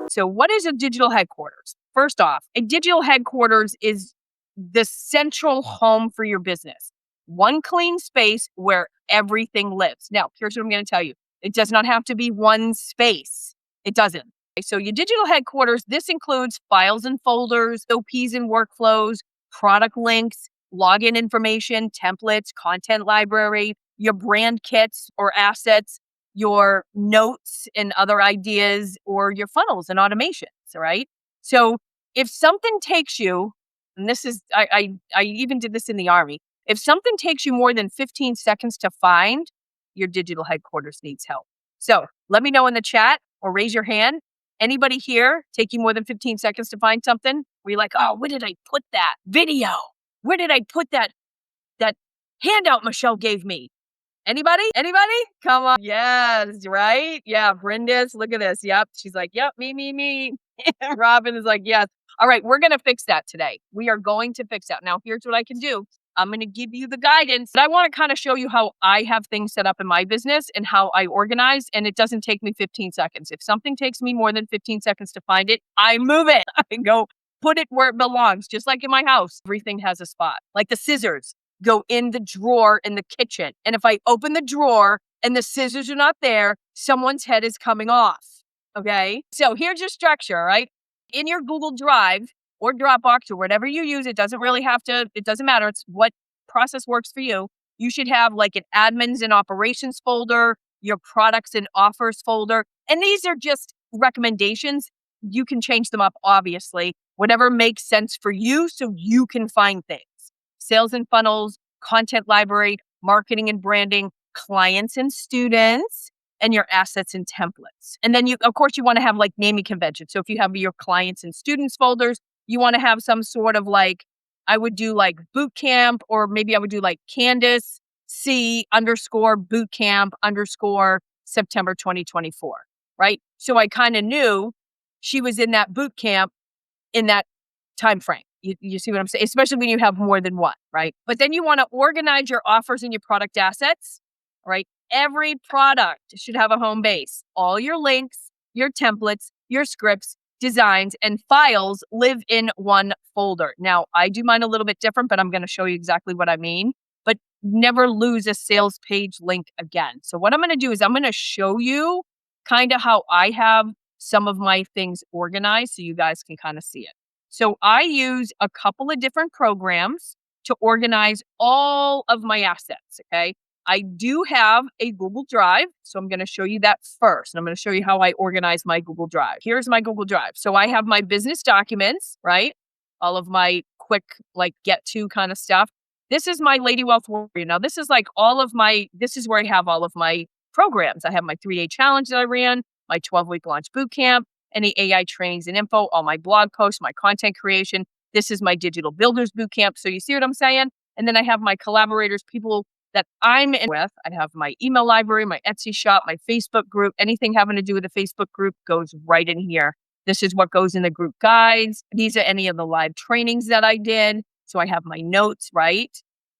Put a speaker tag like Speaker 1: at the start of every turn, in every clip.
Speaker 1: So what is a digital headquarters? First off, a digital headquarters is the central home for your business. One clean space where everything lives. Now, here's what I'm going to tell you. It does not have to be one space. It doesn't. So your digital headquarters, this includes files and folders, OPs and workflows, product links, login information, templates, content library, your brand kits or assets, your notes and other ideas, or your funnels and automations, right? So if something takes you, and this is, I even did this in the Army, if something takes you more than 15 seconds to find, your digital headquarters needs help. So let me know in the chat or raise your hand. Anybody here take you more than 15 seconds to find something? Where you're like, oh, where did I put that video? Where did I put that handout Michelle gave me? Anybody? Anybody? Come on. Yes, right? Yeah, Brindis, look at this. Yep. She's like, yep, me. Robin is like, yes. All right, we're going to fix that today. We are going to fix that. Now, here's what I can do. I'm going to give you the guidance, but I want to kind of show you how I have things set up in my business and how I organize, and it doesn't take me 15 seconds. If something takes me more than 15 seconds to find it, I move it. I go put it where it belongs, just like in my house. Everything has a spot. Like the scissors go in the drawer in the kitchen. And if I open the drawer and the scissors are not there, someone's head is coming off. Okay. So here's your structure, right? In your Google Drive or Dropbox or whatever you use, it doesn't matter. It's what process works for you. You should have like an admins and operations folder, your products and offers folder. And these are just recommendations. You can change them up, obviously, whatever makes sense for you so you can find things. Sales and funnels, content library, marketing and branding, clients and students, and your assets and templates. And then of course, you want to have like naming convention. So if you have your clients and students folders, you want to have some sort of like, I would do like boot camp, or maybe I would do like Candace C _ boot camp _ September 2024, right? So I kind of knew she was in that boot camp in that time frame. You see what I'm saying? Especially when you have more than one, right? But then you want to organize your offers and your product assets, right? Every product should have a home base. All your links, your templates, your scripts, designs, and files live in one folder. Now, I do mine a little bit different, but I'm going to show you exactly what I mean. But never lose a sales page link again. So what I'm going to do is I'm going to show you kind of how I have some of my things organized so you guys can kind of see it. So I use a couple of different programs to organize all of my assets, okay? I do have a Google Drive, so I'm going to show you that first. And I'm going to show you how I organize my Google Drive. Here's my Google Drive. So I have my business documents, right? All of my quick, like get to kind of stuff. This is my Lady Wealth Warrior. Now, this is like this is where I have all of my programs. I have my 3-day challenge that I ran, my 12-week launch boot camp, any AI trainings and info, all my blog posts, my content creation. This is my digital builders boot camp. So you see what I'm saying? And then I have my collaborators, people that I'm in with. I have my email library, my Etsy shop, my Facebook group. Anything having to do with the Facebook group goes right in here. This is what goes in the group guides. These are any of the live trainings that I did. So I have my notes, right?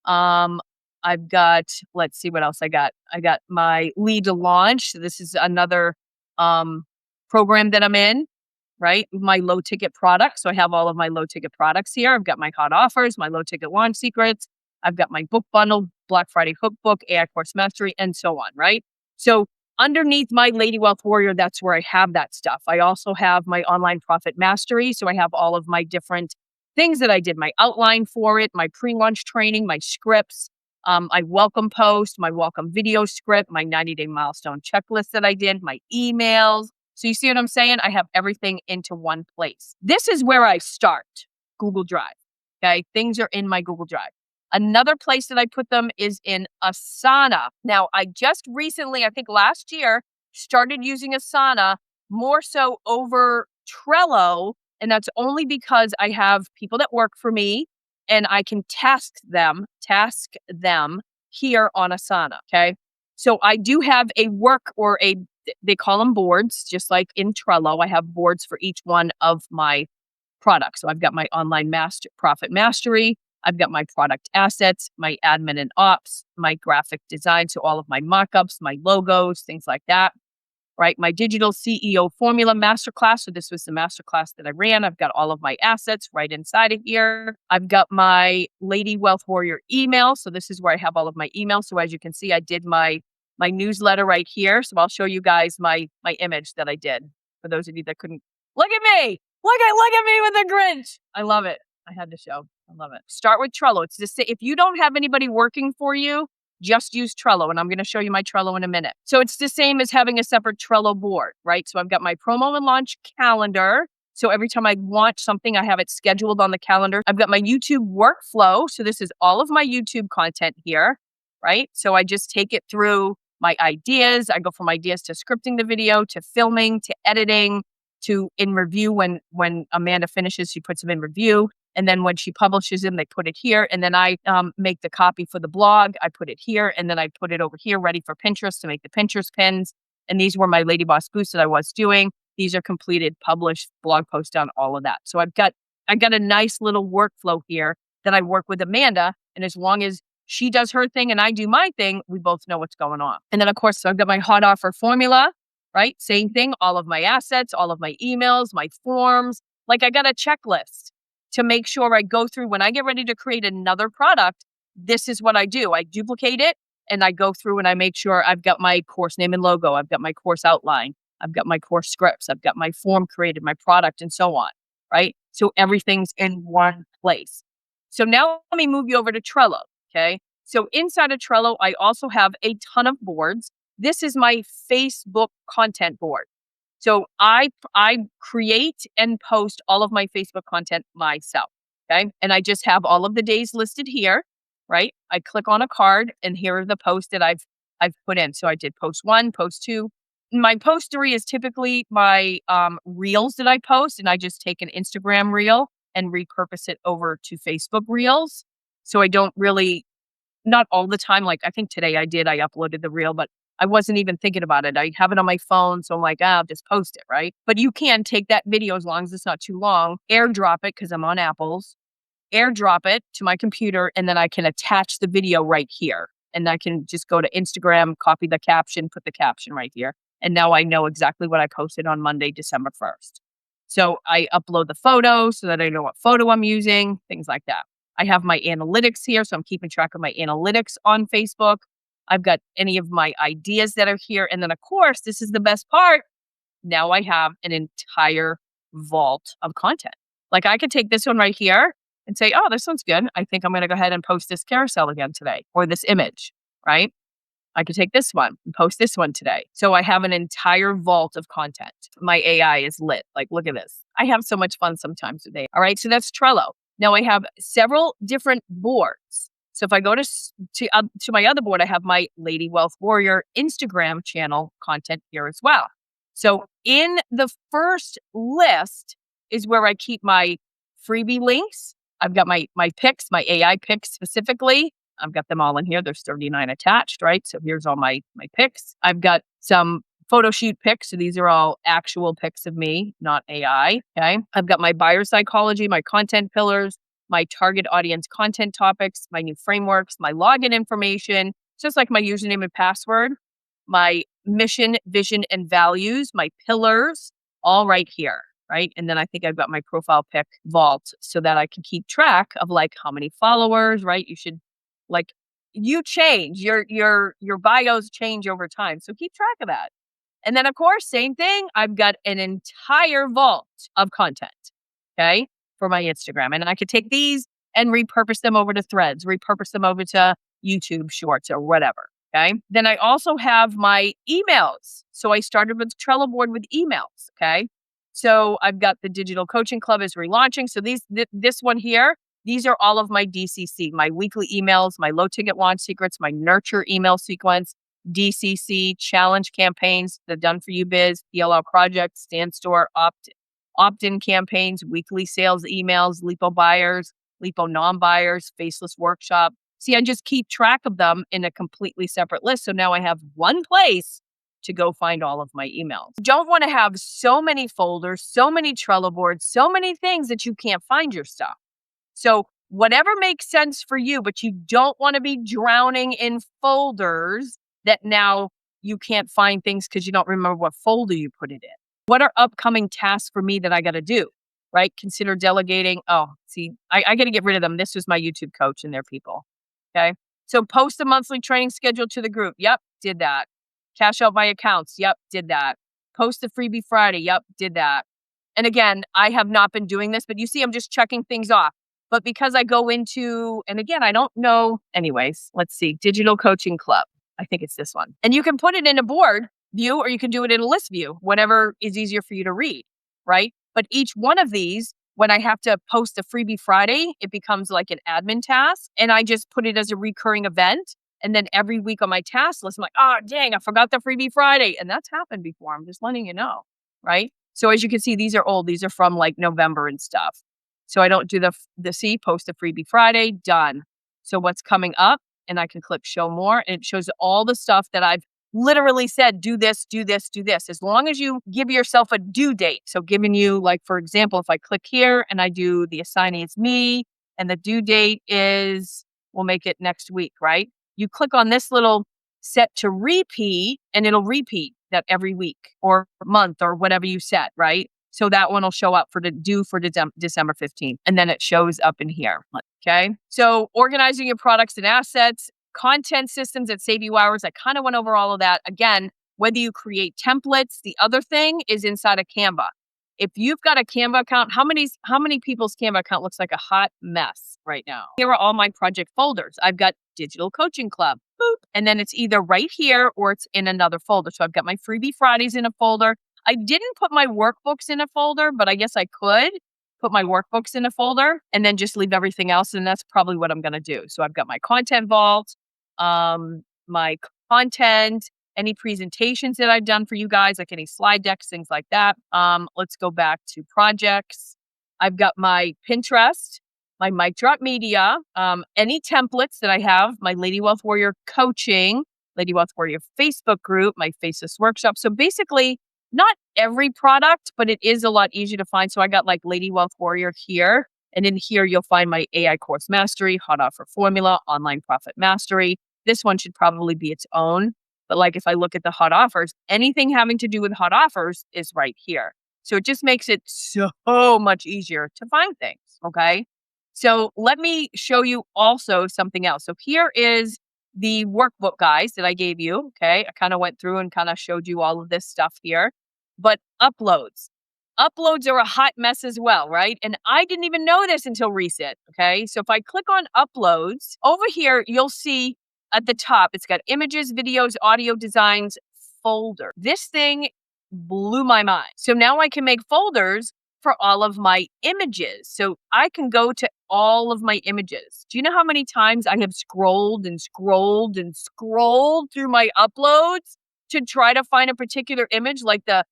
Speaker 1: I've got, let's see what else I got. I got my lead to launch. So this is another program that I'm in, right? My low ticket products. So I have all of my low ticket products here. I've got my hot offers, my low ticket launch secrets. I've got my book bundle, Black Friday Cookbook, AI Course Mastery, and so on, right? So underneath my Lady Wealth Warrior, that's where I have that stuff. I also have my online profit mastery. So I have all of my different things that I did, my outline for it, my pre-launch training, my scripts, my welcome post, my welcome video script, my 90-day milestone checklist that I did, my emails. So you see what I'm saying? I have everything into one place. This is where I start, Google Drive. Okay, things are in my Google Drive. Another place that I put them is in Asana. Now, I just recently, I think last year, started using Asana more so over Trello. And that's only because I have people that work for me and I can task them here on Asana. Okay. So I do have a work or they call them boards, just like in Trello. I have boards for each one of my products. So I've got my online profit mastery. I've got my product assets, my admin and ops, my graphic design. So all of my mockups, my logos, things like that. right? My digital CEO formula masterclass. So this was the masterclass that I ran. I've got all of my assets right inside of here. I've got my Lady Wealth Warrior email. So this is where I have all of my emails. So as you can see, I did my newsletter right here. So I'll show you guys my image that I did. For those of you that couldn't look at me, look at me with the Grinch. I love it. I had to show. I love it. Start with Trello. It's just if you don't have anybody working for you, just use Trello. And I'm going to show you my Trello in a minute. So it's the same as having a separate Trello board, right? So I've got my promo and launch calendar. So every time I launch something, I have it scheduled on the calendar. I've got my YouTube workflow. So this is all of my YouTube content here, right? So I just take it through my ideas. I go from ideas to scripting the video, to filming, to editing, to in review. When Amanda finishes, she puts them in review. And then when she publishes them, they put it here. And then I make the copy for the blog. I put it here. And then I put it over here ready for Pinterest to make the Pinterest pins. And these were my Lady Boss boosts that I was doing. These are completed, published blog posts on all of that. So I got a nice little workflow here that I work with Amanda. And as long as she does her thing and I do my thing, we both know what's going on. And then, of course, so I've got my hot offer formula, right? Same thing, all of my assets, all of my emails, my forms. Like I got a checklist to make sure I go through when I get ready to create another product. This is what I do. I duplicate it and I go through and I make sure I've got my course name and logo. I've got my course outline. I've got my course scripts. I've got my form created, my product, and so on, right? So everything's in one place. So now let me move you over to Trello. Okay. So inside of Trello, I also have a ton of boards. This is my Facebook content board. So I create and post all of my Facebook content myself. Okay. And I just have all of the days listed here, right? I click on a card and here are the posts that I've put in. So I did post 1, post 2. My post 3 is typically my reels that I post, and I just take an Instagram reel and repurpose it over to Facebook reels. So I don't really, not all the time. Like I think today I uploaded the reel, but I wasn't even thinking about it. I have it on my phone. So I'm like, I'll just post it, right? But you can take that video as long as it's not too long, airdrop it because I'm on Apple's, airdrop it to my computer, and then I can attach the video right here. And I can just go to Instagram, copy the caption, put the caption right here. And now I know exactly what I posted on Monday, December 1st. So I upload the photo so that I know what photo I'm using, things like that. I have my analytics here, so I'm keeping track of my analytics on Facebook. I've got any of my ideas that are here. And then, of course, this is the best part. Now I have an entire vault of content. Like I could take this one right here and say, oh, this one's good. I think I'm going to go ahead and post this carousel again today, or this image, right? I could take this one and post this one today. So I have an entire vault of content. My AI is lit. Like, look at this. I have so much fun sometimes today. All right. So that's Trello. Now I have several different boards. So if I go to my other board, I have my Lady Wealth Warrior Instagram channel content here as well. So in the first list is where I keep my freebie links. I've got my picks, my AI picks specifically. I've got them all in here. There's 39 attached, right? So here's all my picks. I've got some photo shoot pics. So these are all actual pics of me, not AI. Okay. I've got my buyer psychology, my content pillars, my target audience content topics, my new frameworks, my login information, just like my username and password, my mission, vision, and values, my pillars, all right here. Right. And then I think I've got my profile pic vault so that I can keep track of like how many followers, right? You should like you change your bios change over time. So keep track of that. And then of course, same thing. I've got an entire vault of content. Okay. For my Instagram. And I could take these and repurpose them over to Threads, repurpose them over to YouTube Shorts or whatever. Okay. Then I also have my emails. So I started with Trello board with emails. Okay. So I've got the Digital Coaching Club is relaunching. So this one here, these are all of my DCC, my weekly emails, my low ticket launch secrets, my nurture email sequence, DCC, challenge campaigns, the done for you biz, PLR projects, stand store, opt-in campaigns, weekly sales emails, LiPo buyers, LiPo non-buyers, faceless workshop. See, I just keep track of them in a completely separate list. So now I have one place to go find all of my emails. Don't want to have so many folders, so many Trello boards, so many things that you can't find your stuff. So whatever makes sense for you, but you don't want to be drowning in folders that now you can't find things because you don't remember what folder you put it in. What are upcoming tasks for me that I got to do? Right? Consider delegating. Oh, see, I got to get rid of them. This was my YouTube coach and their people. Okay. So post a monthly training schedule to the group. Yep, did that. Cash out my accounts. Yep, did that. Post a freebie Friday. Yep, did that. And again, I have not been doing this, but you see, I'm just checking things off. But because I go into, and again, I don't know. Anyways, let's see. Digital Coaching Club. I think it's this one. And you can put it in a board view or you can do it in a list view, whatever is easier for you to read, right? But each one of these, when I have to post a freebie Friday, it becomes like an admin task. And I just put it as a recurring event. And then every week on my task list, I'm like, oh, dang, I forgot the freebie Friday. And that's happened before. I'm just letting you know, right? So as you can see, these are old. These are from like November and stuff. So I don't do the C, post a freebie Friday, done. So what's coming up? And I can click show more. And it shows all the stuff that I've literally said, do this, do this, do this. As long as you give yourself a due date. So giving you, like, for example, if I click here and I do the assignee is me and the due date is, we'll make it next week, right? You click on this little set to repeat and it'll repeat that every week or month or whatever you set, right? So that one will show up for December 15th. And then it shows up in here. Okay. So organizing your products and assets, content systems that save you hours. I kind of went over all of that. Again, whether you create templates, the other thing is inside of Canva. If you've got a Canva account, how many people's Canva account looks like a hot mess right now? Here are all my project folders. I've got Digital Coaching Club, boop, and then it's either right here or it's in another folder. So I've got my Freebie Fridays in a folder. I didn't put my workbooks in a folder, but I guess I could put my workbooks in a folder and then just leave everything else. And that's probably what I'm going to do. So I've got my content vault, my content, any presentations that I've done for you guys, like any slide decks, things like that. Let's go back to projects. I've got my Pinterest, my Mic Drop Media, any templates that I have, my Lady Wealth Warrior coaching, Lady Wealth Warrior Facebook group, my Faceless workshop. So basically, not every product, but it is a lot easier to find. So I got like Lady Wealth Warrior here. And in here, you'll find my AI Course Mastery, Hot Offer Formula, Online Profit Mastery. This one should probably be its own. But like if I look at the hot offers, anything having to do with hot offers is right here. So it just makes it so much easier to find things. Okay. So let me show you also something else. So here is the workbook, guys, that I gave you. Okay. I kind of went through and kind of showed you all of this stuff here. But uploads. Uploads are a hot mess as well, right? And I didn't even know this until recent. Okay. So if I click on uploads, over here, you'll see at the top, it's got images, videos, audio designs, folder. This thing blew my mind. So now I can make folders for all of my images. So I can go to all of my images. Do you know how many times I have scrolled and scrolled and scrolled through my uploads to try to find a particular image, like the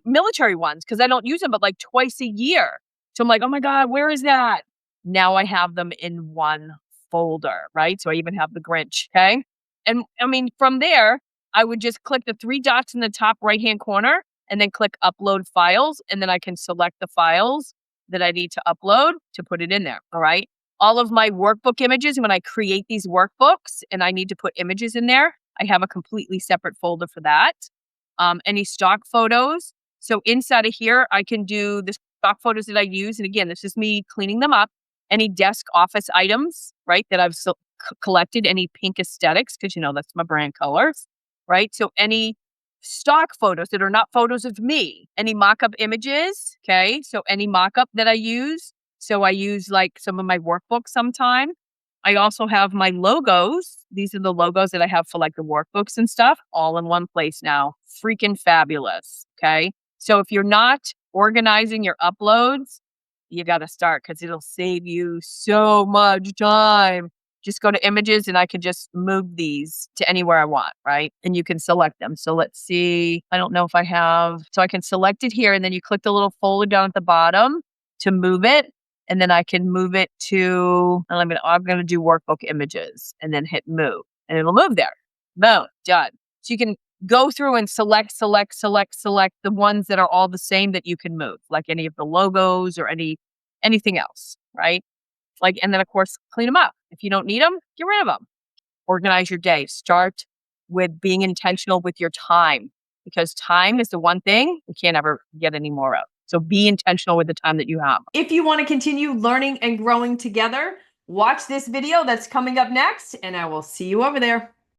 Speaker 1: military ones, because I don't use them but like twice a year. So I'm like, oh my God, where is that? Now I have them in one folder, right? So I even have the Grinch, okay? And I mean, from there, I would just click the three dots in the top right-hand corner and then click upload files. And then I can select the files that I need to upload to put it in there, all right? All of my workbook images, when I create these workbooks and I need to put images in there, I have a completely separate folder for that. Any stock photos. So inside of here, I can do the stock photos that I use. And again, this is me cleaning them up. Any desk office items, right, that I've collected, any pink aesthetics, because, you know, that's my brand colors, right? So any stock photos that are not photos of me, any mock-up images, okay? So any mock-up that I use. So I use like some of my workbooks sometime. I also have my logos. These are the logos that I have for like the workbooks and stuff, all in one place now. Freaking fabulous, okay? So if you're not organizing your uploads, you got to start because it'll save you so much time. Just go to images and I can just move these to anywhere I want, right? And you can select them. So let's see. I don't know if I have. So I can select it here and then you click the little folder down at the bottom to move it. And then I can move it to, I'm going to do workbook images and then hit move and it'll move there. Boom, done. So you can go through and select the ones that are all the same that you can move, like any of the logos or anything else, right? Like, and then of course, clean them up. If you don't need them, get rid of them. Organize your day. Start with being intentional with your time, because time is the one thing we can't ever get any more of. So be intentional with the time that you have.
Speaker 2: If you want to continue learning and growing together, watch this video that's coming up next, and I will see you over there.